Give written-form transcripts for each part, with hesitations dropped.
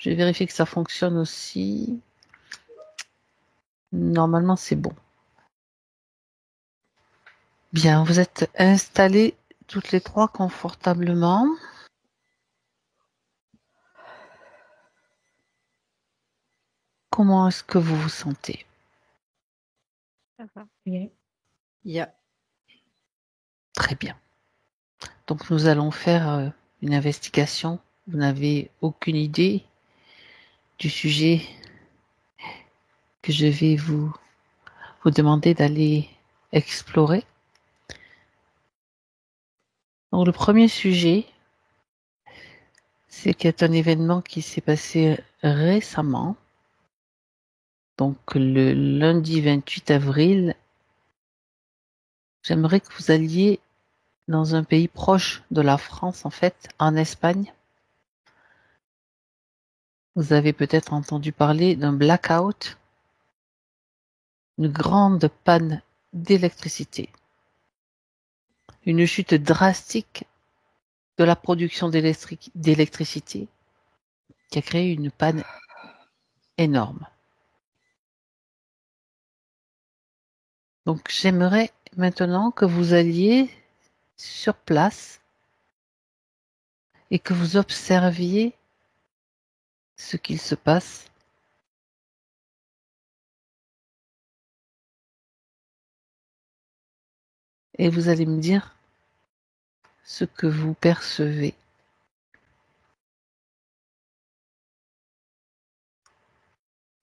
Je vais vérifier que ça fonctionne aussi. Normalement, c'est bon. Bien, vous êtes installées toutes les trois confortablement. Comment est-ce que vous vous sentez? Ça va bien. Yeah. Très bien. Donc, nous allons faire une investigation. Vous n'avez aucune idée du sujet que je vais vous demander d'aller explorer. Donc, le premier sujet, c'est qu'il y a un événement qui s'est passé récemment. Donc, le lundi 28 avril, j'aimerais que vous alliez dans un pays proche de la France, en fait, en Espagne. Vous avez peut-être entendu parler d'un blackout, une grande panne d'électricité, une chute drastique de la production d'électricité qui a créé une panne énorme. Donc j'aimerais maintenant que vous alliez sur place et que vous observiez ce qu'il se passe. Et vous allez me dire ce que vous percevez.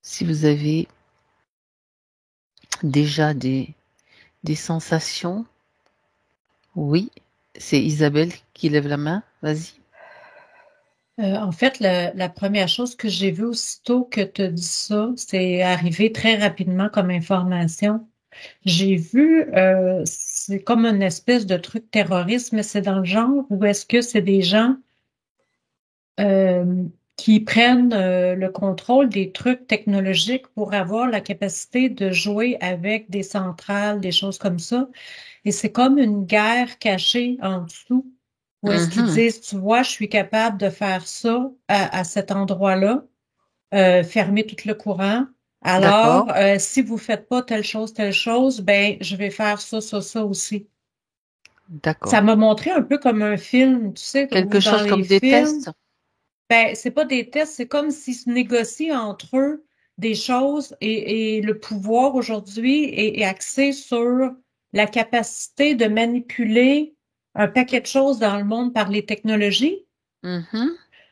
Si vous avez déjà des sensations, oui, c'est Isabelle qui lève la main. Vas-y. En fait, la première chose que j'ai vue aussitôt que tu as dit ça, c'est arrivé très rapidement comme information. J'ai vu, c'est comme une espèce de truc terroriste, mais c'est dans le genre où est-ce que c'est des gens euh, qui prennent le contrôle des trucs technologiques pour avoir la capacité de jouer avec des centrales, des choses comme ça. Et c'est comme une guerre cachée en dessous, où est-ce qu'ils Mhm. disent, tu vois, je suis capable de faire ça à cet endroit-là, fermer tout le courant. Alors, D'accord, si vous faites pas telle chose, ben, je vais faire ça aussi. Ça d'accord. m'a montré un peu comme un film, tu sais, Quelque où dans chose les comme des films, tests? ben, c'est pas des tests, c'est comme s'ils se négocient entre eux des choses et le pouvoir aujourd'hui est axé sur la capacité de manipuler un paquet de choses dans le monde par les technologies. Mhm.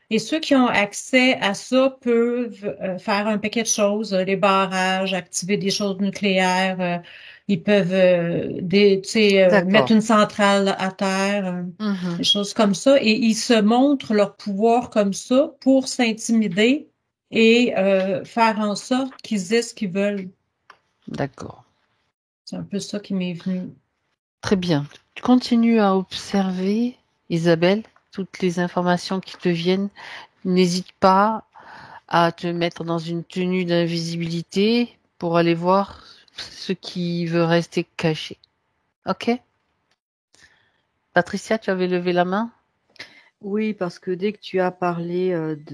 Et ceux qui ont accès à ça peuvent faire un paquet de choses, les barrages, activer des choses nucléaires, ils peuvent tu sais, mettre D'accord. une centrale à terre, des Mhm. choses comme ça. Et ils se montrent leur pouvoir comme ça pour s'intimider et faire en sorte qu'ils aient ce qu'ils veulent. D'accord. C'est un peu ça qui m'est venu. Très bien. Tu continues à observer, Isabelle, toutes les informations qui te viennent. N'hésite pas à te mettre dans une tenue d'invisibilité pour aller voir ce qui veut rester caché. Ok? Patricia, tu avais levé la main? Oui, parce que dès que tu as parlé Du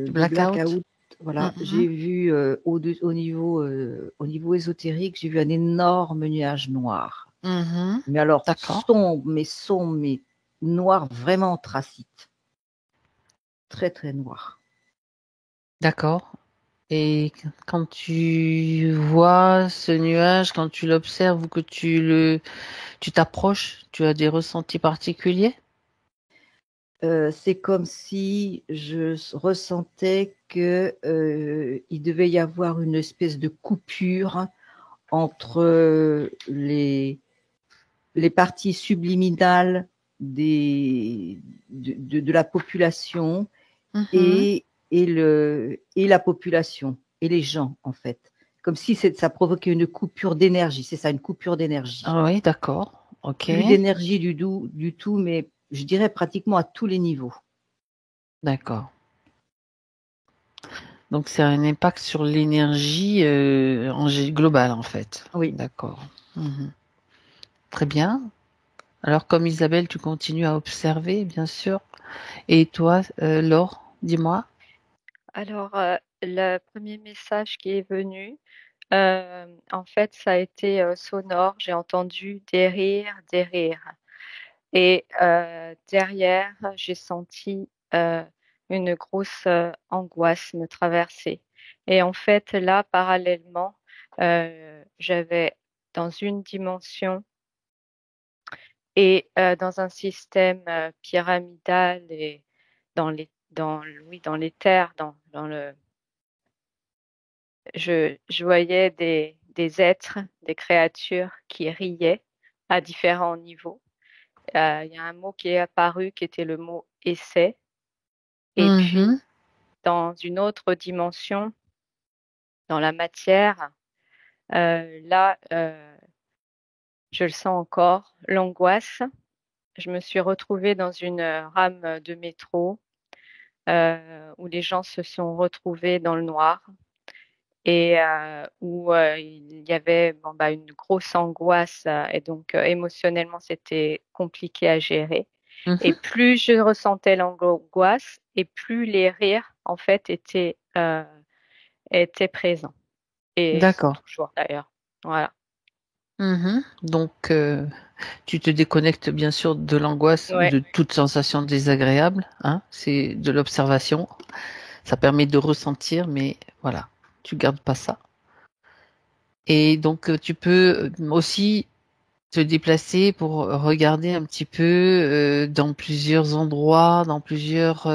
du blackout? blackout, voilà, Mhm. j'ai vu au niveau ésotérique, j'ai vu un énorme nuage noir. Mhm. Mais alors D'accord. sombre, mais noir, vraiment anthracite. Très, très noir. D'accord. Et quand tu vois ce nuage, quand tu l'observes ou que tu t'approches, tu as des ressentis particuliers? C'est comme si je ressentais que il devait y avoir une espèce de coupure entre les parties subliminales de la population Mhm. et la population et les gens, en fait. Comme si ça provoquait une coupure d'énergie. C'est ça, une coupure d'énergie. Ah oui, d'accord. Ok. Plus d'énergie du tout, mais je dirais pratiquement à tous les niveaux. D'accord. Donc c'est un impact sur l'énergie globale en fait. Oui. D'accord. Mhm. Très bien. Alors comme Isabelle, tu continues à observer, bien sûr. Et toi, Laure, dis-moi. Alors, le premier message qui est venu, en fait, ça a été, sonore. J'ai entendu des rires et derrière, j'ai senti, une grosse, angoisse me traverser et en fait, là, parallèlement, j'avais dans une dimension et dans un système, pyramidal et dans les terres, dans le je voyais des êtres, des créatures qui riaient à différents niveaux. Il y a un mot qui est apparu qui était le mot «essai» et puis Mhm. dans une autre dimension, dans la matière, là, je le sens encore, l'angoisse. Je me suis retrouvée dans une, rame de métro, où les gens se sont retrouvés dans le noir. Et où, il y avait bon, bah, une grosse angoisse, et donc émotionnellement, c'était compliqué à gérer et Mhm. plus je ressentais l'angoisse et plus les rires, en fait, étaient présents et sont D'accord. toujours d'ailleurs. Voilà. Mhm. Donc, tu te déconnectes bien sûr de l'angoisse ou Ouais. de toute sensation désagréable, hein. C'est de l'observation. Ça permet de ressentir, mais voilà, tu gardes pas ça. Et donc, tu peux aussi te déplacer pour regarder un petit peu dans plusieurs endroits, dans plusieurs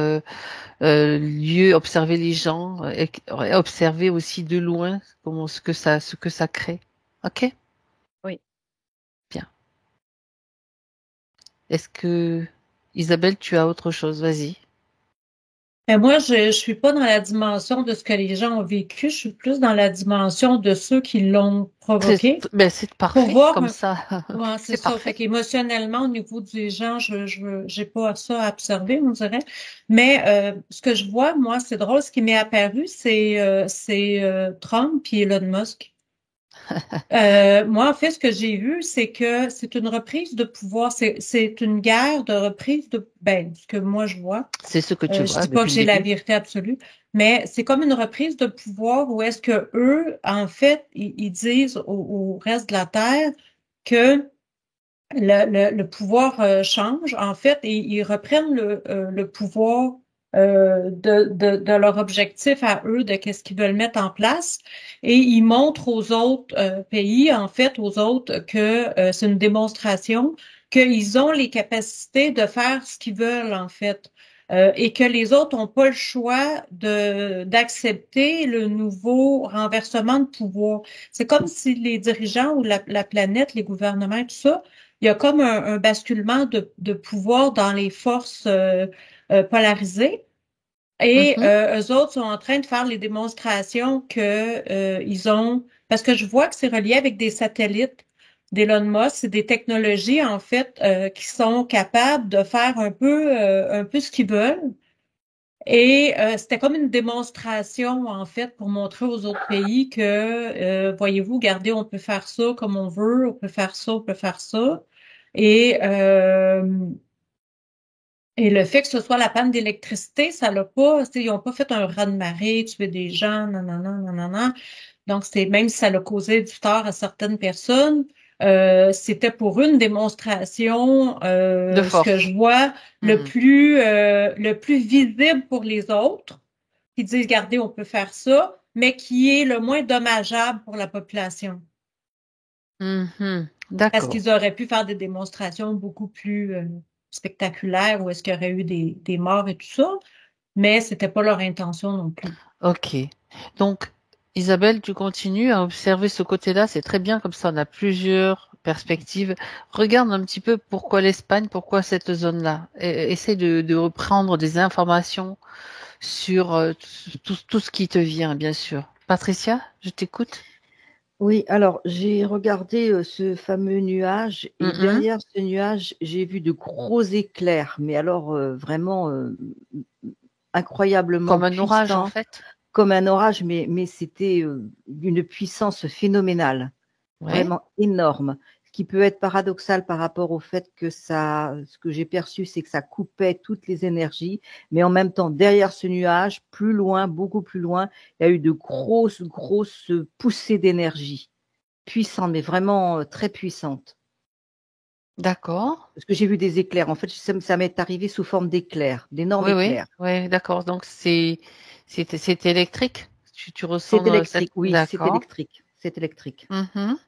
lieux, observer les gens, et observer aussi de loin comment ce que ça crée. Ok? Oui. Bien. Est-ce que Isabelle, tu as autre chose? Vas-y. Mais moi, je suis pas dans la dimension de ce que les gens ont vécu, je suis plus dans la dimension de ceux qui l'ont C'est provoqué ben, c'est pour parfait, voir comme ça. ouais, c'est C'est ça. Fait parfait. qu'émotionnellement, au niveau des gens, j'ai pas ça à observer, on dirait. Mais ce que je vois, moi, c'est drôle, ce qui m'est apparu, c'est Trump et Elon Musk. Moi, en fait, ce que j'ai vu, c'est que c'est une reprise de pouvoir. C'est une guerre de reprise de. Ben, ce que moi je vois. C'est ce que tu Je vois dis pas depuis que le j'ai la début. vérité absolue, mais c'est comme une reprise de pouvoir où est-ce que eux, en fait, ils disent au reste de la Terre que le pouvoir change, en fait, et ils reprennent le pouvoir de leur objectif à eux, de qu'est-ce qu'ils veulent mettre en place, et ils montrent aux autres pays, en fait, aux autres, que c'est une démonstration qu'ils ont les capacités de faire ce qu'ils veulent, en fait. Et que les autres n'ont pas le choix d'accepter le nouveau renversement de pouvoir. C'est comme si les dirigeants ou la planète, les gouvernements, tout ça, il y a comme un basculement de pouvoir dans les forces polarisées. Et Mhm. eux autres sont en train de faire les démonstrations que ils ont, parce que je vois que c'est relié avec des satellites d'Elon Musk, c'est des technologies en fait qui sont capables de faire un peu ce qu'ils veulent. Et c'était comme une démonstration en fait pour montrer aux autres pays que voyez-vous, regardez, on peut faire ça comme on veut, on peut faire ça, on peut faire ça. Et et le fait que ce soit la panne d'électricité, ça l'a pas, tu sais, ils n'ont pas fait un raz-de-marée, tuer des gens, nanana, nanana. Donc, c'est même si ça l'a causé du tort à certaines personnes, c'était pour une démonstration, De ce que force. je vois, Mhm. le plus visible pour les autres, qui disent, regardez, on peut faire ça, mais qui est le moins dommageable pour la population. Mhm. Parce D'accord. qu'ils auraient pu faire des démonstrations beaucoup plus spectaculaires où est-ce qu'il y aurait eu des morts et tout ça, mais c'était pas leur intention non plus. Ok. Donc, Isabelle, tu continues à observer ce côté-là. C'est très bien, comme ça, on a plusieurs perspectives. Regarde un petit peu pourquoi l'Espagne, pourquoi cette zone-là. Essaie de reprendre des informations sur tout ce qui te vient, bien sûr. Patricia, je t'écoute. Oui, alors j'ai regardé ce fameux nuage et Mhm. derrière ce nuage, j'ai vu de gros éclairs, mais alors vraiment incroyablement Comme un orage, en puissants, fait. comme un orage, mais c'était d'une puissance phénoménale, Ouais. vraiment énorme, qui peut être paradoxal par rapport au fait que ce que j'ai perçu, c'est que ça coupait toutes les énergies, mais en même temps, derrière ce nuage, plus loin, beaucoup plus loin, il y a eu de grosses poussées d'énergie, puissantes, mais vraiment très puissantes. D'accord. Parce que j'ai vu des éclairs. En fait, ça m'est arrivé sous forme d'éclairs, d'énormes éclairs. Oui, d'accord. Donc c'est électrique. Tu C'est ressens électrique, oui, c'est D'accord. électrique. C'est électrique. Mhm.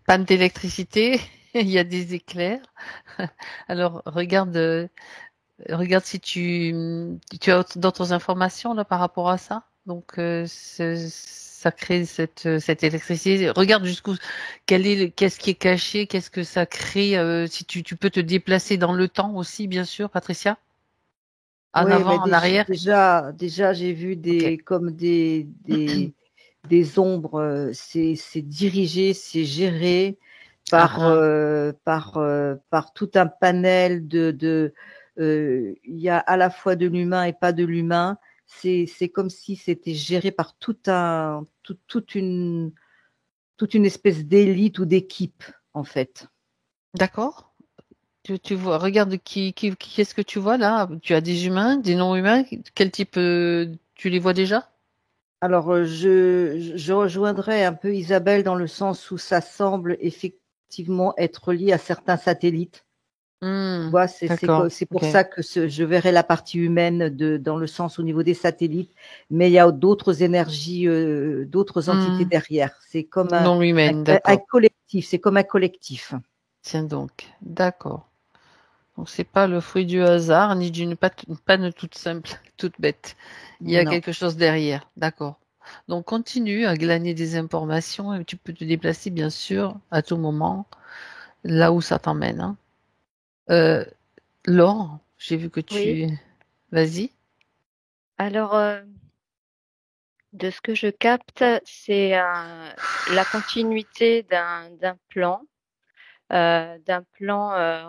Panne d'électricité, il y a des éclairs. Alors regarde si tu as d'autres informations là par rapport à ça. Donc ça crée cette électricité. Regarde jusqu'où qu'est-ce qui est caché, qu'est-ce que ça crée. Si tu peux te déplacer dans le temps aussi, bien sûr, Patricia. En Oui, mais avant, en arrière. déjà, j'ai vu Ok. comme des ombres. C'est dirigé, c'est géré Ah, ah. par tout un panel il y a à la fois de l'humain et pas de l'humain. C'est comme si c'était géré par toute une espèce d'élite ou d'équipe, en fait. D'accord. Tu vois, regarde qu'est-ce que tu vois là? Tu as des humains, des non-humains. Quel type tu les vois déjà? Alors, je rejoindrais un peu Isabelle dans le sens où ça semble effectivement être lié à certains satellites. Tu vois, D'accord. c'est pour Ok. ça que je verrais la partie humaine dans le sens au niveau des satellites, mais il y a d'autres énergies, d'autres entités Hmm. derrière. C'est comme Non humaine, un d'accord. collectif, c'est comme un collectif. Tiens donc, d'accord. Donc c'est pas le fruit du hasard ni d'une panne toute simple, toute bête. Il y a Non. quelque chose derrière, d'accord. Donc continue à glaner des informations et tu peux te déplacer bien sûr à tout moment là où ça t'emmène, hein. Euh, Laure, j'ai vu que Oui. Vas-y. Alors, de ce que je capte, c'est la continuité d'un plan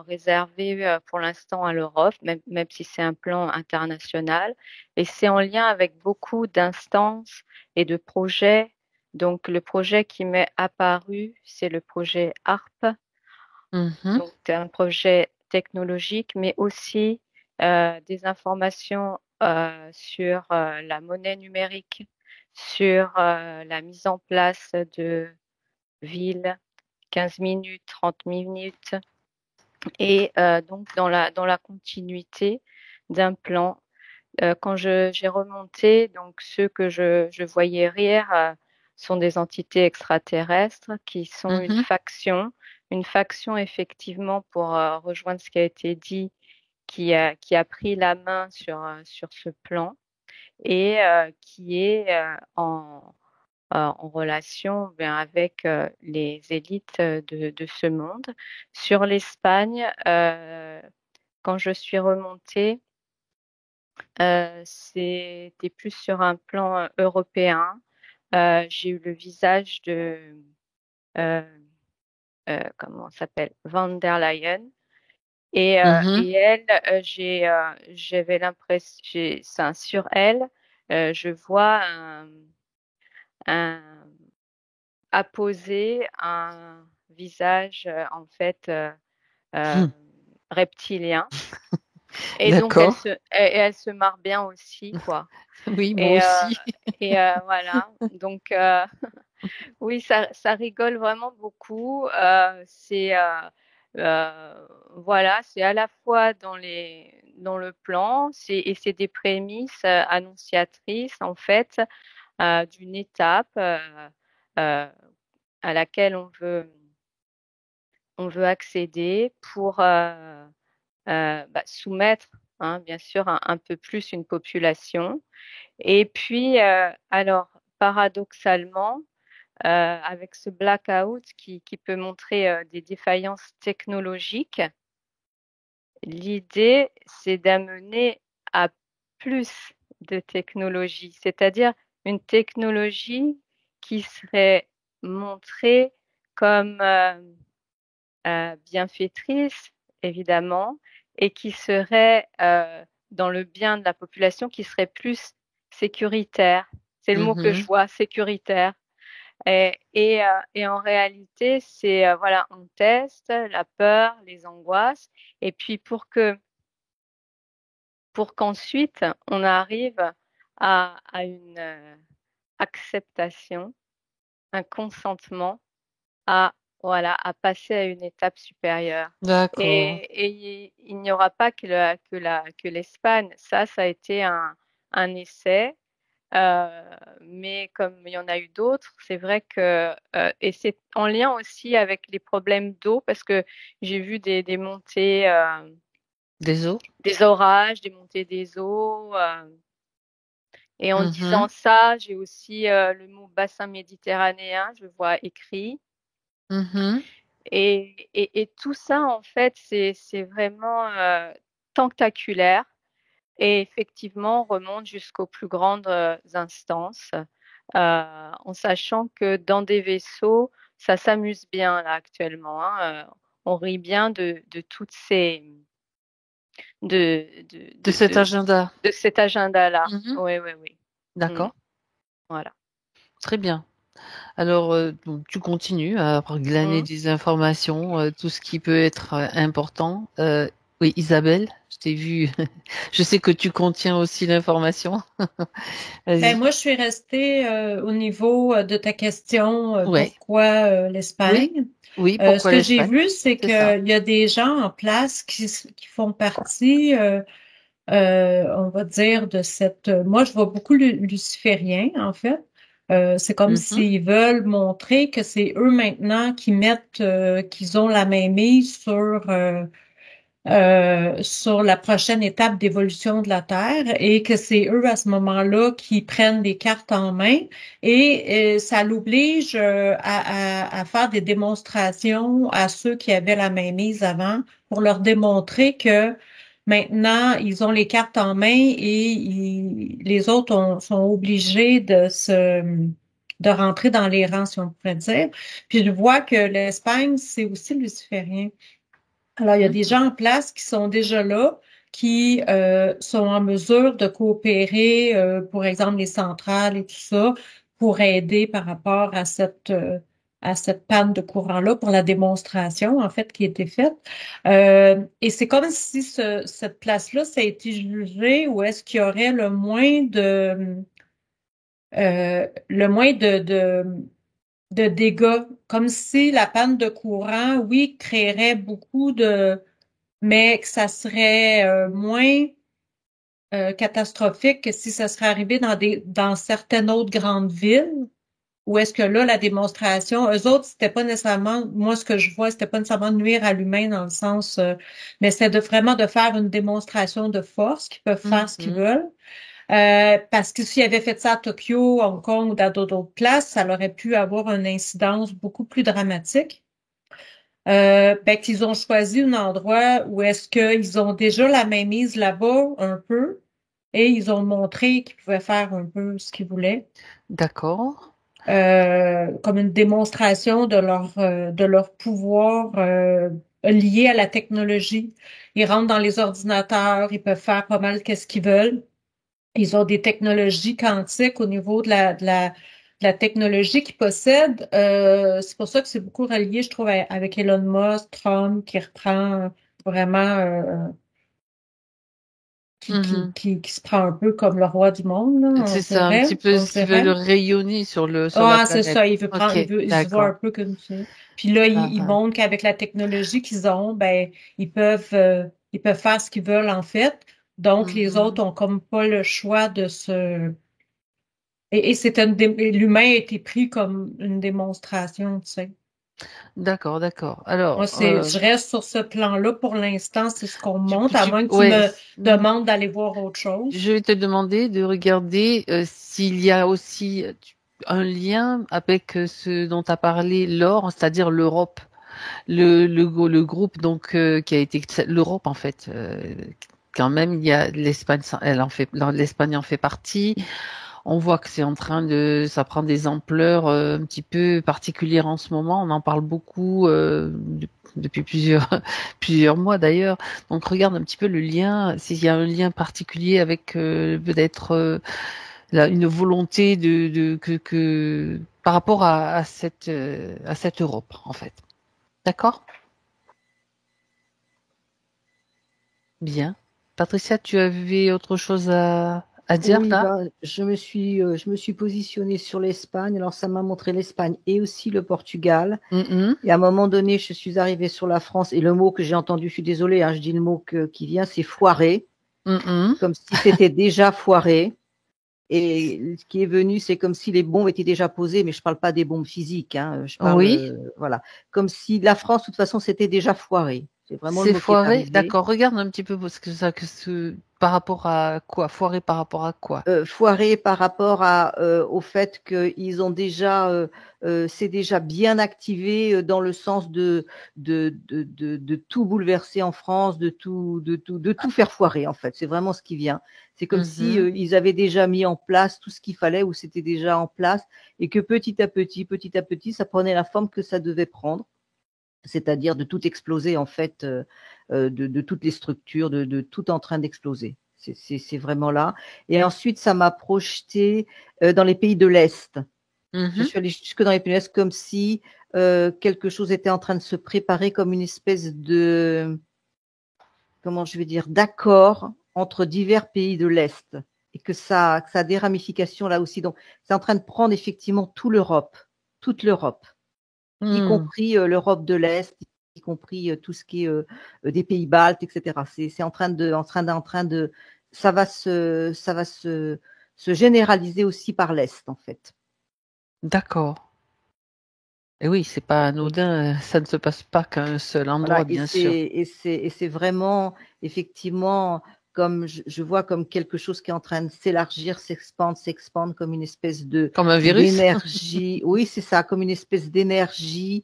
réservé pour l'instant à l'Europe, même si c'est un plan international. Et c'est en lien avec beaucoup d'instances et de projets. Donc, le projet qui m'est apparu, c'est le projet ARP, Mhm, donc un projet technologique, mais aussi des informations sur la monnaie numérique, sur la mise en place de villes, 15 minutes, 30 minutes, et donc dans la continuité d'un plan. Quand j'ai remonté, donc ceux que je voyais rire sont des entités extraterrestres qui sont mhm. une faction effectivement pour rejoindre ce qui a été dit, qui a pris la main sur ce plan et qui est en relation avec les élites de ce monde. Sur l'Espagne, quand je suis remontée, c'était plus sur un plan européen. J'ai eu le visage de, euh, comment ça s'appelle, Van der Leyen. Mhm. Et elle, j'avais l'impression, sur elle, je vois un, apposer un visage en fait euh, reptilien. Et donc D'accord. elle se marre bien aussi, quoi. Oui, moi Et, aussi. voilà. Donc oui, ça rigole vraiment beaucoup. Voilà, c'est à la fois dans le plan, et c'est des prémices annonciatrices en fait d'une étape euh, à laquelle on veut accéder pour soumettre, hein, bien sûr, un peu plus une population. Et puis, alors, paradoxalement, avec ce blackout qui peut montrer des défaillances technologiques, l'idée, c'est d'amener à plus de technologie, c'est-à-dire une technologie qui serait montrée comme bienfaitrice, évidemment, et qui serait dans le bien de la population, qui serait plus sécuritaire. C'est le mot que je Mhm. vois, sécuritaire. Et en réalité, c'est voilà, on teste la peur, les angoisses, et puis pour qu'ensuite on arrive à une acceptation, un consentement à voilà, à passer à une étape supérieure. D'accord. Et il n'y aura pas que l'Espagne. Ça a été un essai. Mais comme il y en a eu d'autres, c'est vrai que et c'est en lien aussi avec les problèmes d'eau parce que j'ai vu des montées, Des os? des orages, des montées des eaux. Et en disant Mhm. ça, j'ai aussi le mot bassin méditerranéen, je vois écrit. Mhm. Et tout ça, en fait, c'est vraiment tentaculaire et effectivement remonte jusqu'aux plus grandes instances, en sachant que dans des vaisseaux, ça s'amuse bien là actuellement, hein, on rit bien de toutes ces de de De de cet de agenda. de cet agenda-là. Mhm. Oui, oui, oui. Mmh. D'accord. Voilà. Très bien. Alors, donc tu continues à glaner Mmh. des informations, tout ce qui peut être important. Oui, Isabelle, je t'ai vu. Je sais que tu contiens aussi l'information. Ben, Vas-y. moi, je suis restée au niveau de ta question, Ouais. pourquoi Oui. l'Espagne? Oui. Ce Pourquoi que j'ai l'Espagne? vu, c'est C'est ça. qu'il y a des gens en place qui font partie, on va dire, de cette... moi, je vois beaucoup lucifériens, en fait. C'est comme Mhm. s'ils veulent montrer que c'est eux maintenant qui mettent, qu'ils ont la main mise sur la prochaine étape d'évolution de la Terre et que c'est eux à ce moment-là qui prennent les cartes en main et ça l'oblige à faire des démonstrations à ceux qui avaient la mainmise avant pour leur démontrer que maintenant ils ont les cartes en main et les autres sont obligés de rentrer dans les rangs, si on pourrait dire. Puis je vois que l'Espagne, c'est aussi luciférien. Alors, il y a des Mhm. gens en place qui sont déjà là, qui sont en mesure de coopérer, pour exemple, les centrales et tout ça, pour aider par rapport à cette panne de courant-là, pour la démonstration, en fait, qui a été faite. Et c'est comme si cette place-là, ça a été jugé où est-ce qu'il y aurait le moins de dégâts, comme si la panne de courant, oui, créerait beaucoup mais que ça serait moins catastrophique que si ça serait arrivé dans certaines autres grandes villes, où est-ce que là, la démonstration, eux autres, c'était pas nécessairement, moi, ce que je vois, c'était pas nécessairement de nuire à l'humain dans le sens, mais c'était vraiment de faire une démonstration de force, qu'ils peuvent faire ce qu'ils Mhm. veulent. Parce que s'ils avaient fait ça à Tokyo, Hong Kong ou dans d'autres places, ça aurait pu avoir une incidence beaucoup plus dramatique. Ben, qu'ils ont choisi un endroit où est-ce qu'ils ont déjà la mainmise là-bas un peu et ils ont montré qu'ils pouvaient faire un peu ce qu'ils voulaient, D'accord. comme une démonstration de leur pouvoir lié à la technologie. Ils rentrent dans les ordinateurs, ils peuvent faire pas mal qu'est-ce qu'ils veulent. Ils ont des technologies quantiques au niveau de la technologie qu'ils possèdent. C'est pour ça que c'est beaucoup relié, je trouve, avec Elon Musk, Trump, qui reprend vraiment, Mhm. qui se prend un peu comme le roi du monde, là, C'est ça, un petit peu on ce qu'ils veulent dirait. rayonner sur la Ah, c'est planète. ça, il veut Ok, prendre, il se voit un d'accord. peu comme ça. Puis là, Ah, il ah. montre qu'avec la technologie qu'ils ont, ben, ils peuvent faire ce qu'ils veulent, en fait. Donc, les Mhm. autres ont comme pas le choix de se et l'humain a été pris comme une démonstration, tu sais. D'accord, d'accord. Moi, Alors, je reste sur ce plan-là pour l'instant, c'est ce qu'on monte, à moins que tu ouais. me demandes d'aller voir autre Je chose. vais te demander de regarder s'il y a aussi un lien avec ce dont tu as parlé, l'or, c'est-à-dire l'Europe, le groupe donc qui a été l'Europe en fait. Quand même, il y a l'Espagne, l'Espagne en fait partie. On voit que c'est en train ça prend des ampleurs un petit peu particulières en ce moment. On en parle beaucoup depuis plusieurs mois d'ailleurs. Donc regarde un petit peu le lien, s'il y a un lien particulier avec peut-être une volonté que par rapport à cette Europe, en fait. D'accord? Bien. Patricia, tu avais autre chose à dire Oui, là? ben, je me suis positionnée sur l'Espagne. Alors, ça m'a montré l'Espagne et aussi le Portugal. Mhm, Et à un moment donné, je suis arrivée sur la France. Et le mot que j'ai entendu, je suis désolée, hein, je dis le mot qui vient, c'est foiré. mhm. Comme si c'était déjà foiré. Et ce qui est venu, c'est comme si les bombes étaient déjà posées, mais je parle pas des bombes physiques, hein, je parle, Oui, voilà, comme si la France, de toute façon, c'était déjà foiré. C'est vraiment le c'est mot qui est foiré. arrivé. D'accord. Regarde un petit peu parce que par rapport à quoi? Foiré par rapport à quoi? Foiré par rapport au fait qu'ils ont déjà, c'est déjà bien activé dans le sens de tout bouleverser en France, de tout faire foirer en fait. C'est vraiment ce qui vient. C'est comme si Mhm, ils avaient déjà mis en place tout ce qu'il fallait ou c'était déjà en place et que petit à petit, ça prenait la forme que ça devait prendre, c'est-à-dire de tout exploser en fait, de toutes les structures, de tout en train d'exploser. C'est vraiment là. Et ensuite, ça m'a projeté dans les pays de l'Est. Je mhm. suis allée jusque dans les pays de l'Est comme si quelque chose était en train de se préparer comme une espèce de, comment je vais dire, d'accord entre divers pays de l'Est et que ça a des ramifications là aussi. Donc, c'est en train de prendre effectivement toute l'Europe, y Hmm. compris l'Europe de l'Est, y compris tout ce qui est des pays baltes, etc. C'est en train de, ça va se généraliser aussi par l'Est, en fait. D'accord. Et oui, c'est pas Et anodin. Ça ne se passe pas qu'à un seul voilà, endroit, et bien c'est sûr. vraiment effectivement comme je vois comme quelque chose qui est en train de s'élargir, s'expandre comme une espèce de Comme un virus. d'énergie. Oui, c'est ça, comme une espèce d'énergie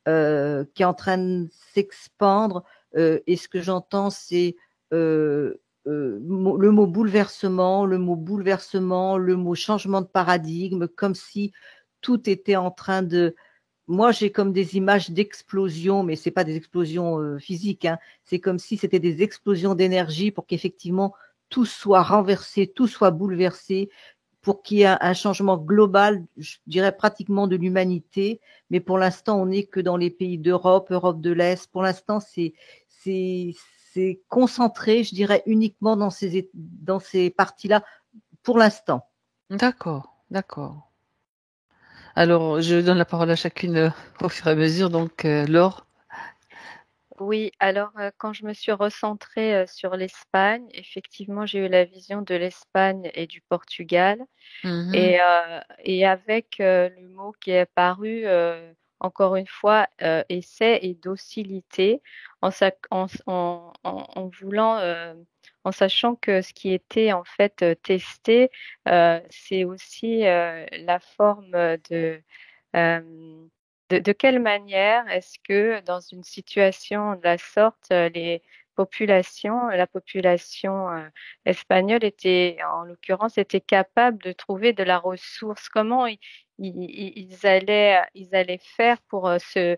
qui est en train de s'expandre. Et ce que j'entends, c'est le mot bouleversement, le mot changement de paradigme, comme si tout était en train de. Moi, j'ai comme des images d'explosions, mais c'est pas des explosions physiques, hein. C'est comme si c'était des explosions d'énergie pour qu'effectivement tout soit renversé, tout soit bouleversé, pour qu'il y ait un changement global, je dirais pratiquement de l'humanité. Mais pour l'instant, on n'est que dans les pays d'Europe, Europe de l'Est. Pour l'instant, c'est, c'est concentré, je dirais, uniquement dans ces parties-là, pour l'instant. D'accord, d'accord. Alors, je donne la parole à chacune au fur et à mesure. Donc, Laure. Oui, alors quand je me suis recentrée sur l'Espagne, effectivement, j'ai eu la vision de l'Espagne et du Portugal. Mhm, Et avec le mot qui est apparu, encore une fois, essai et docilité, en voulant, en sachant que ce qui était en fait testé, c'est aussi la forme euh, de quelle manière est-ce que dans une situation de la sorte, la population espagnole était, en l'occurrence, était capable de trouver de la ressource? Comment ils allaient faire pour se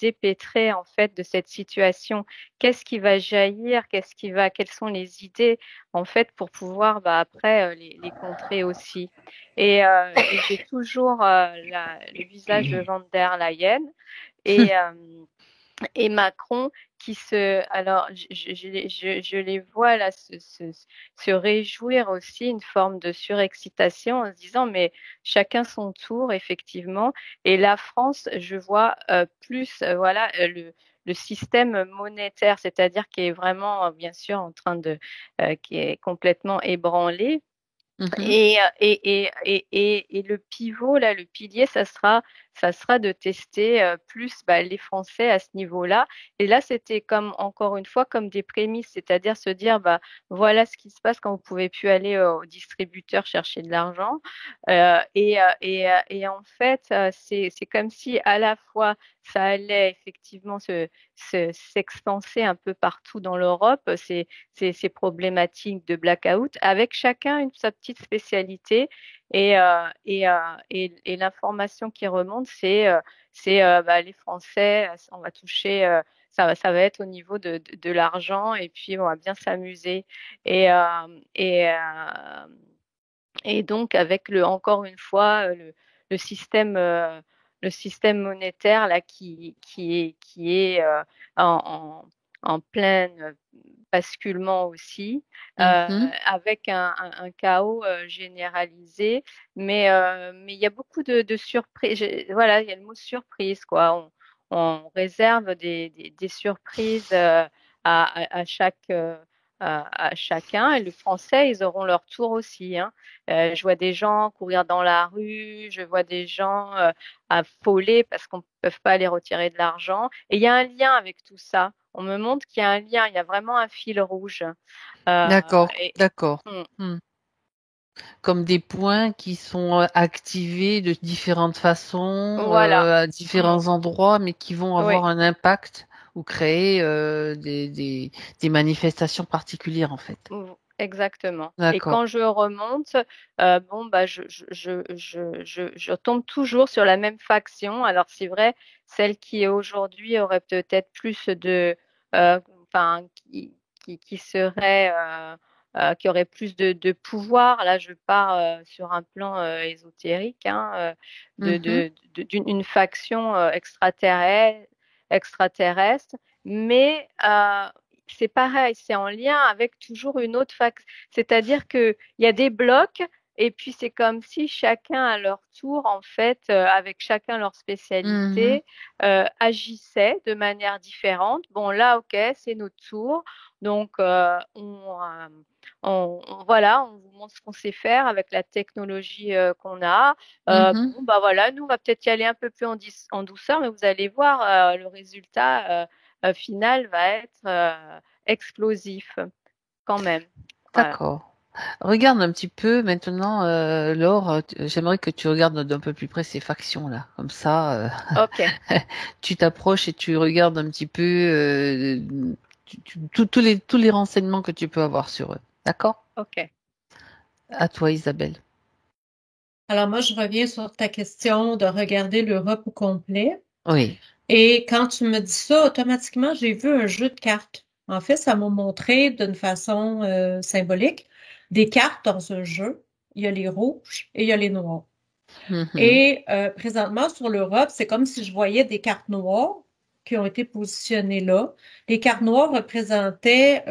dépêtrer en fait de cette situation? Qu'est-ce qui va jaillir? Quelles sont les idées en fait pour pouvoir après les contrer aussi? Et j'ai toujours le visage de Van der Leyen et, euh, et Macron alors je les vois là se réjouir aussi, une forme de surexcitation en se disant mais chacun son tour effectivement. Et la France, je vois plus voilà le système monétaire, c'est-à-dire qui est vraiment bien sûr en train qui est complètement ébranlé. mhm. Et le pivot, là, le pilier, ça sera de tester plus les Français à ce niveau-là. Et là, c'était comme, encore une fois, comme des prémices, c'est-à-dire se dire, voilà ce qui se passe quand vous pouvez plus aller au distributeur chercher de l'argent. Et en fait, c'est comme si à la fois, ça allait effectivement s'expanser un peu partout dans l'Europe, ces problématiques de blackout, avec chacun sa petite spécialité. Et l'information qui remonte, c'est les Français, on va toucher, ça va être au niveau de l'argent et puis on va bien s'amuser. Et Et donc, avec encore une fois, le système, le système monétaire là qui est en plein basculement aussi, avec un chaos généralisé. Mais il y a beaucoup de surprises. Voilà, il y a le mot surprise, quoi. On réserve des surprises à à chacun. Et les Français, ils auront leur tour aussi, hein. Je vois des gens courir dans la rue, je vois des gens affolés parce qu'on ne peut pas aller retirer de l'argent. Et il y a un lien avec tout ça. On me montre qu'il y a un lien, il y a vraiment un fil rouge. D'accord, Et, d'accord. hmm, Comme des points qui sont activés de différentes façons, voilà. à Hmm, différents endroits, mais qui vont oui. avoir un impact ou créer des manifestations particulières, en fait. Exactement. Et D'accord. quand je remonte, bon, bah, je tombe toujours sur la même faction. Alors, c'est vrai, celle qui aujourd'hui aurait peut-être plus enfin, qui serait, qui aurait plus de pouvoir. Là, je pars sur un plan ésotérique, hein, Mhm. d'une une faction extraterrestre, mais c'est pareil, c'est en lien avec toujours une autre fac. C'est-à-dire qu'il y a des blocs et puis c'est comme si chacun à leur tour, en fait, avec chacun leur Mhm. spécialité, agissait de manière différente. Bon, là, ok, c'est notre tour. Donc, voilà, on vous montre ce qu'on sait faire avec la technologie qu'on a. Mhm. Bon, bah voilà, nous, on va peut-être y aller un peu plus en douceur, mais vous allez voir, le résultat final va être explosif quand même. Voilà. D'accord. Regarde un petit peu maintenant, Laure, j'aimerais que tu regardes d'un peu plus près ces factions-là. Comme ça, Ok, tu t'approches et tu regardes un petit peu tous les renseignements que tu peux avoir sur eux. D'accord? ok. À toi, Isabelle. Alors moi, je reviens sur ta question de regarder l'Europe au complet. Oui. Et quand tu me dis ça, automatiquement, j'ai vu un jeu de cartes. En fait, ça m'a montré d'une façon symbolique des cartes dans un jeu. Il y a les rouges et il y a les noirs. Mhm. Et présentement, sur l'Europe, c'est comme si je voyais des cartes noires qui ont été positionnées là. Les cartes noires représentaient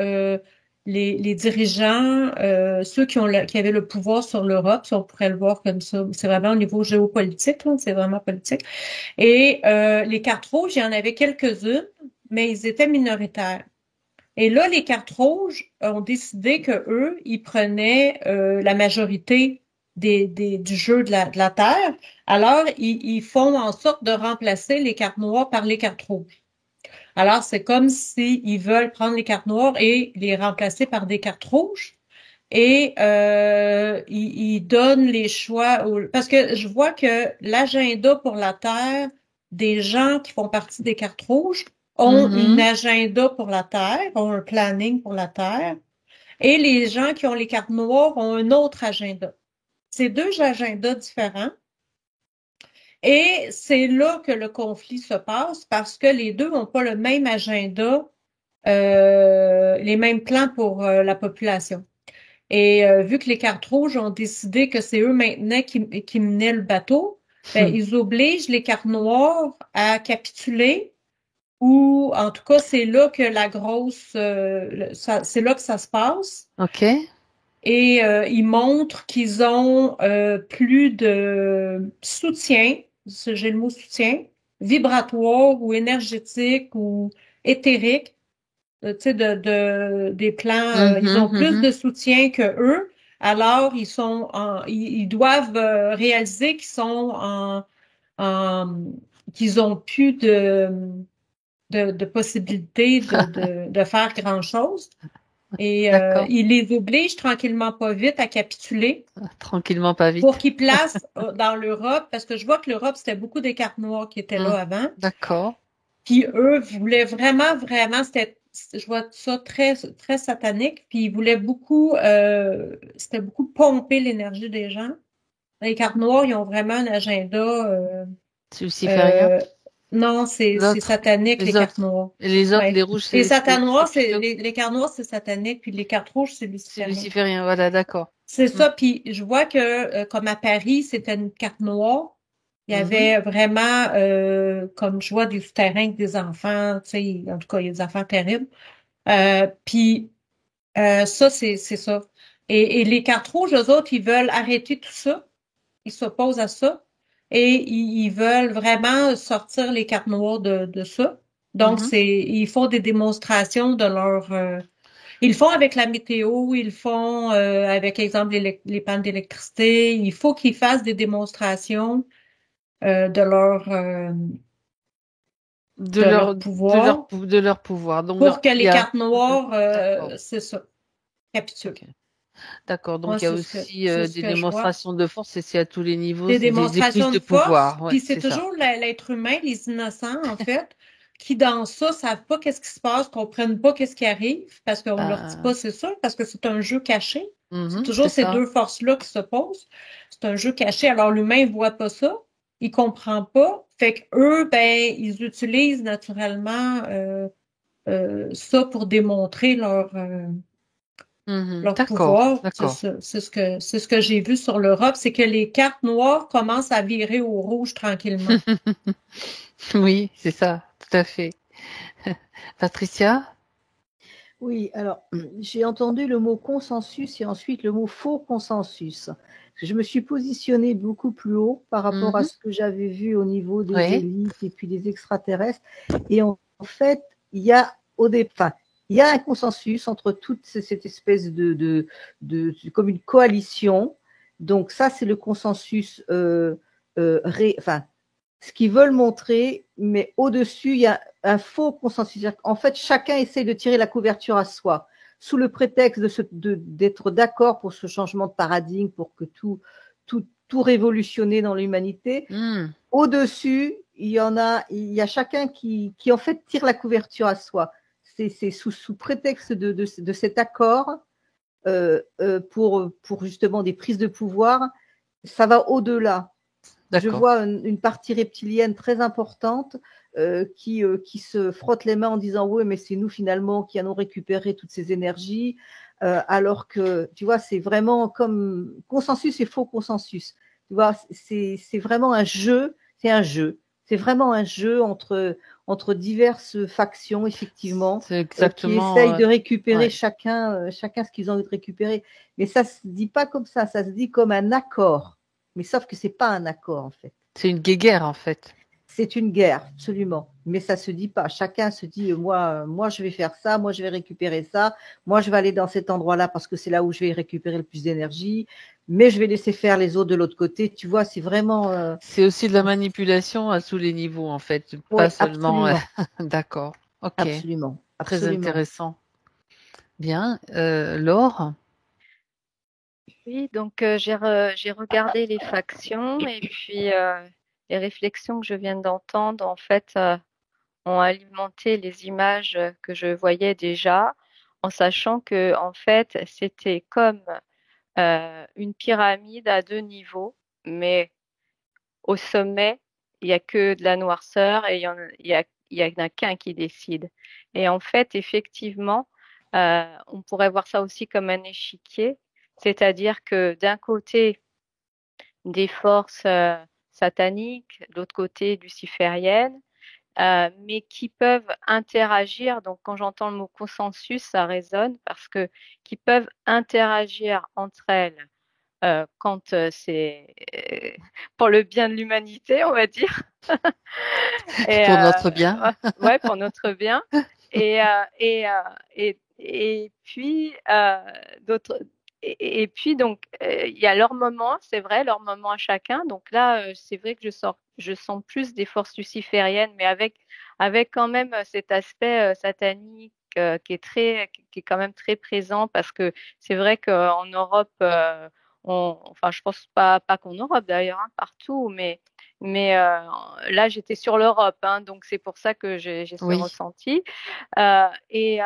les dirigeants, ceux qui avaient le pouvoir sur l'Europe, si on pourrait le voir comme ça. C'est vraiment au niveau géopolitique, là, c'est vraiment politique. Et les cartes rouges, il y en avait quelques-unes, mais ils étaient minoritaires. Et là, les cartes rouges ont décidé que eux, ils prenaient la majorité du jeu de la Terre. Alors, ils font en sorte de remplacer les cartes noires par les cartes rouges. Alors, c'est comme s'ils veulent prendre les cartes noires et les remplacer par des cartes rouges. Et ils donnent les choix. Parce que je vois que l'agenda pour la Terre des gens qui font partie des cartes rouges ont une Mhm. agenda pour la Terre, ont un planning pour la Terre. Et les gens qui ont les cartes noires ont un autre agenda. C'est deux agendas différents. Et c'est là que le conflit se passe parce que les deux n'ont pas le même agenda, les mêmes plans pour la population. Et vu que les cartes rouges ont décidé que c'est eux maintenant qui menaient le bateau, ben, ils obligent les cartes noires à capituler ou en tout cas, c'est là que c'est là que ça se passe. Ok. Et ils montrent qu'ils ont plus de soutien, j'ai le mot soutien, vibratoire ou énergétique ou éthérique, tu sais, des plans, ils Mhm, ont plus mhm. de soutien que eux. Alors, ils doivent réaliser en- qu'ils ont plus de possibilités de faire grand-chose. Et D'accord. ils les obligent tranquillement pas vite à capituler Tranquillement, pas pour vite. qu'ils placent dans l'Europe, parce que je vois que l'Europe, c'était beaucoup des cartes noires qui étaient Mm. là avant. D'accord. Puis eux voulaient vraiment, vraiment, je vois ça très, très satanique. Puis ils voulaient beaucoup, c'était beaucoup pomper l'énergie des gens. Les cartes noires, ils ont vraiment un agenda C'est luciférien. euh, Non, c'est L'autre, satanique, les les cartes autres. noires. Et les autres, les Ouais. rouges, Les Satan noirs, c'est les cartes noires, c'est satanique, puis les cartes rouges, c'est c'est luciférien. luciférien. Voilà, d'accord. C'est Mm. ça, puis je vois que comme à Paris, c'était une carte noire. Il y Mhm. avait vraiment, comme je vois des souterrains avec des enfants, tu sais, en tout cas, il y a des enfants terribles. Puis ça, c'est ça. Et les cartes rouges, eux autres, ils veulent arrêter tout ça. Ils s'opposent à ça. Et ils veulent vraiment sortir les cartes noires de ça. Donc, Mhm. ils font des démonstrations de leur, ils le font avec la météo, ils le font avec, exemple, les pannes d'électricité. Il faut qu'ils fassent des démonstrations de leur pouvoir De leur pouvoir. Donc, pour leur, que il y les a, cartes noires, d'accord. c'est ça, capitulent. Ok. D'accord. Moi, Donc, il y a aussi c'est ce des que je vois. démonstrations de force et c'est à tous les niveaux. Des C'est des prises démonstrations de de force, pouvoir. Ouais, puis c'est c'est ça. toujours l'être humain, les innocents, en fait, qui dans ça savent pas qu'est-ce qui se passe, comprennent pas qu'est-ce qui arrive, parce qu'on leur dit Euh, pas, c'est sûr, parce que c'est un jeu caché. C'est c'est toujours ces ça. deux forces-là qui s'opposent. C'est un jeu caché. Alors l'humain ne voit pas ça, il comprend pas. Fait que eux, ben, ils utilisent naturellement ça pour démontrer Mhm. leur D'accord. pouvoir. C'est D'accord. ça. C'est ce que j'ai vu sur l'Europe, c'est que les cartes noires commencent à virer au rouge tranquillement. Oui, c'est ça. Tout à fait. Patricia? Oui, alors j'ai entendu le mot consensus et ensuite le mot faux consensus. Je me suis positionnée beaucoup plus haut par rapport à Mhm. ce que j'avais vu au niveau des Oui. élites et puis des extraterrestres. Et en fait, il y a au départ, il y a un consensus entre toute cette espèce comme une coalition. Donc ça, c'est le consensus enfin, ce qu'ils veulent montrer, mais au-dessus, il y a un faux consensus. En fait, chacun essaie de tirer la couverture à soi, sous le prétexte d'être d'accord pour ce changement de paradigme, pour que tout révolutionner dans l'humanité. Mm. Au-dessus, il y a chacun qui en fait tire la couverture à soi. C'est sous prétexte de cet accord pour justement des prises de pouvoir, ça va au-delà. Je D'accord. vois une partie reptilienne très importante qui se frotte les mains en disant oui, mais c'est nous finalement qui allons récupérer toutes ces énergies, alors que tu vois, c'est vraiment comme consensus et faux consensus. Tu vois, c'est vraiment un jeu, c'est vraiment un jeu entre diverses factions effectivement C'est qui exactement. essayent de récupérer Ouais. chacun ce qu'ils ont envie de récupérer. Mais ça se dit pas comme ça se dit comme un accord. Mais sauf que c'est pas un accord, en fait. C'est une guéguerre, en fait. C'est une guerre, absolument. Mais ça se dit pas. Chacun se dit, moi, je vais faire ça, moi, je vais récupérer ça, moi, je vais aller dans cet endroit-là parce que c'est là où je vais récupérer le plus d'énergie, mais je vais laisser faire les autres de l'autre côté. Tu vois, c'est vraiment, C'est aussi de la manipulation à tous les niveaux, en fait. Pas oui, seulement. absolument, D'accord. Ok. absolument, Très absolument. intéressant. Bien. Laure? Oui, donc j'ai regardé les factions et puis les réflexions que je viens d'entendre, en fait, ont alimenté les images que je voyais déjà, en sachant que, en fait, c'était comme une pyramide à deux niveaux, mais au sommet, il y a que de la noirceur et il y en a qu'un qui décide. Et en fait, effectivement, on pourrait voir ça aussi comme un échiquier, c'est-à-dire que d'un côté, des forces sataniques, de l'autre côté, lucifériennes, mais qui peuvent interagir. Donc, quand j'entends le mot consensus, ça résonne parce que qui peuvent interagir entre elles quand c'est pour le bien de l'humanité, on va dire. Et Pour notre bien. ouais, pour notre bien. Et et puis d'autres. Et puis donc il y a leur moment, c'est vrai, leur moment à chacun. Donc là, c'est vrai que je sens plus des forces lucifériennes, mais avec quand même cet aspect satanique qui est quand même très présent parce que c'est vrai qu'en Europe, enfin je pense pas qu'en Europe d'ailleurs, hein, partout, mais là, j'étais sur l'Europe, hein, donc c'est pour ça que j'ai ce Oui. ressenti. Euh, et,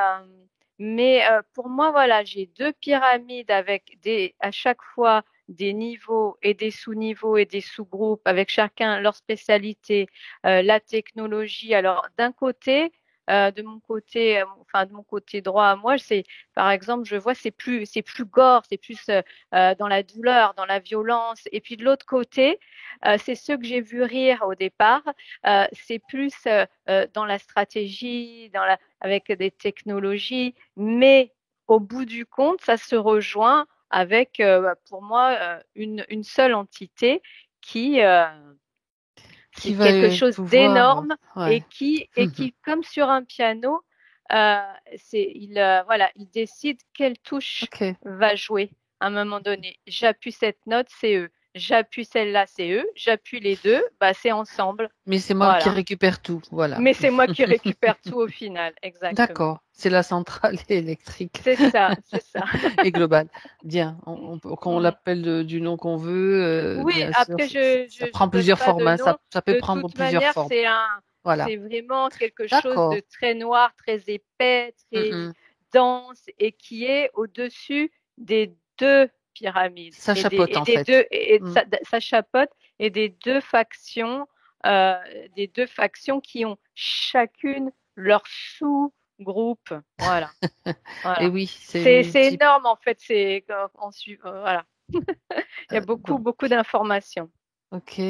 mais pour moi, voilà, j'ai deux pyramides avec à chaque fois des niveaux et des sous-niveaux et des sous-groupes avec chacun leur spécialité, la technologie. Alors d'un côté, de mon côté, enfin de mon côté droit à moi, c'est par exemple, je vois c'est plus gore, c'est plus dans la douleur, dans la violence. Et puis de l'autre côté, c'est ceux que j'ai vu rire au départ, c'est plus dans la stratégie, avec des technologies, mais au bout du compte, ça se rejoint avec, pour moi, une seule entité qui Qui c'est va quelque chose pouvoir, d'énorme et ouais. qui, comme sur un piano, voilà, il décide quelle touche Ok. va jouer à un moment donné. J'appuie cette note, c'est eux. J'appuie celle-là, c'est eux. J'appuie les deux, bah c'est ensemble. Mais c'est moi qui Voilà. récupère tout, voilà. Mais c'est moi qui récupère tout au final, exactement. D'accord. C'est la centrale électrique C'est ça, c'est ça. et globale. Bien. Qu'on Mm. l'appelle du nom qu'on veut, Oui, bien sûr, après ça je prend donne plusieurs pas formes, de hein. nom. Ça peut De prendre toute plusieurs manière, formes. Voilà. c'est vraiment quelque chose de D'accord. très noir, très épais, très Mm. dense et qui est au-dessus des deux pyramides Ça chapeaute, et en des fait. deux et Mm. ça chapote et des deux factions qui ont chacune leur sous-groupe. Voilà, Et voilà. oui, c'est C'est multiple. énorme en fait. Voilà. Il y a Donc, beaucoup d'informations. ok.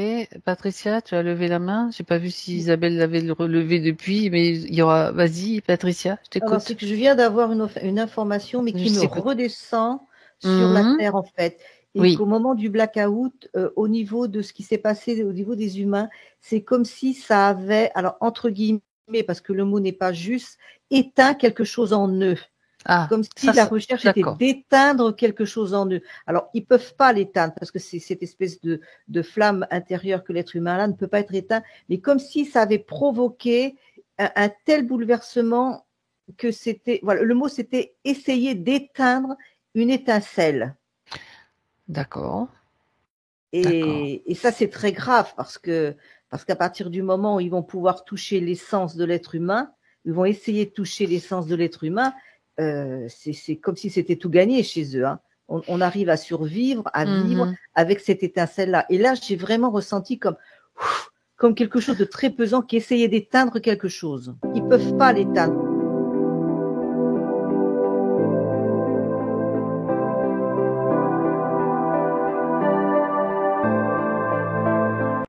Patricia, tu as levé la main. J'ai pas vu si Isabelle l'avait relevé depuis, mais il y aura. Vas-y, Patricia, je Alors, c'est t'écoute. que je viens d'avoir une information, mais qui Je me t'écoute. redescend sur la Mhm. Terre, en fait. Et Oui. qu'au moment du blackout, au niveau de ce qui s'est passé, au niveau des humains, c'est comme si ça avait, alors entre guillemets, parce que le mot n'est pas juste, éteint quelque chose en eux. Ah, Comme si la ça, recherche était d'accord. d'éteindre quelque chose en eux. Alors, ils peuvent pas l'éteindre parce que c'est cette espèce de flamme intérieure que l'être humain là ne peut pas être éteint, mais comme si ça avait provoqué un tel bouleversement que c'était, voilà, le mot c'était essayer d'éteindre une étincelle. D'accord. D'accord. Et ça, c'est très grave parce qu'à partir du moment où ils vont pouvoir toucher l'essence de l'être humain, ils vont essayer de toucher l'essence de l'être humain, c'est comme si c'était tout gagné chez eux. Hein. On arrive à survivre, à vivre Mhm. avec cette étincelle-là. Et là, j'ai vraiment ressenti comme quelque chose de très pesant qui essayait d'éteindre quelque chose. Ils peuvent pas l'éteindre.